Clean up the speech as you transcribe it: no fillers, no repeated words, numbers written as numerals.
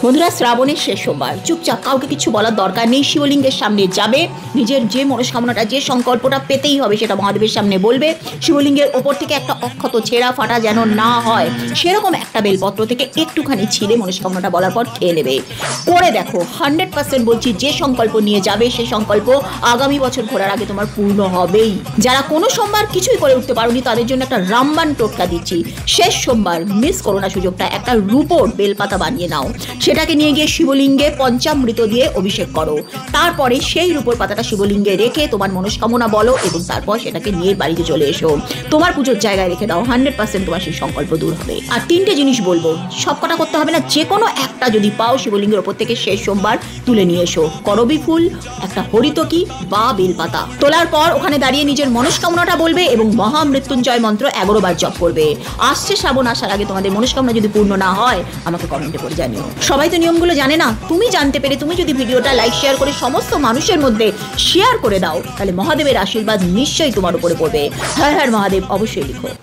বন্ধুরা, শ্রাবণের শেষ সোমবার, চুপচাপ কাউকে কিছু বলার দরকার নেই। শিবলিঙ্গের সামনে যাবে, নিজের যে মনস্কামনাটা, যে সংকল্পটা পেতেই হবে সেটা মহাদেবের সামনে বলবে। শিবলিঙ্গের ওপর থেকে একটা অক্ষত ছেঁড়া ফাটা যেন না হয়, সেরকম একটা বেলপত্র থেকে একটুখানি ছিঁড়ে মনস্কামনাটা বলার পর খেয়ে নেবে। করে দেখো, 100% বলছি, যে সংকল্প নিয়ে যাবে সে সংকল্প আগামী বছর ঘোরার আগে তোমার পূর্ণ হবেই। যারা কোনো সোমবার কিছুই করে উঠতে পারোনি তাদের জন্য একটা রামবান টোটকা দিচ্ছি। শেষ সোমবার মিস করো না সুযোগটা, একটা রূপোর বেলপাতা বানিয়ে নাও, সেটাকে নিয়ে গিয়ে শিবলিঙ্গে পঞ্চামৃত দিয়ে অভিষেক করো। তারপরে সেই রূপোর পাতাটা শিবলিঙ্গে রেখে তোমার মনস্কামনা বলো এবং তারপর সেটাকে নিয়ে বাড়িতে চলে এসো। তোমার পুজোর জায়গায় রেখে দাও, 100% তোমার সেই সংকল্প দূর হবে। আর 3টে জিনিস বলবো, সব কটা করতে হবে না, যে কোনো একটা যদি পাও শিবলিঙ্গের ওপর থেকে শেষ সোমবার তুলে নিয়ে এসো। করবী ফুল, একটা হরিতকি বা বেলপাতা তোলার পর ওখানে দাঁড়িয়ে নিজের মনস্কামনাটা বলবে এবং মহামৃত্যুঞ্জয় মন্ত্র 11 বার জপ করবে। আসছে শ্রাবণ আসার আগে তোমাদের মনস্কামনা যদি পূর্ণ না হয় আমাকে কমেন্টে করে জানিও। সবাই তো নিয়মগুলো জানে না, তুমি জানতে পেরে তুমি যদি ভিডিওটা লাইক শেয়ার করে সমস্ত মানুষের মধ্যে শেয়ার করে দাও, তাহলে মহাদেবের আশীর্বাদ নিশ্চয়ই তোমার উপরে পড়বে। হর হর মহাদেব অবশ্যই লিখো।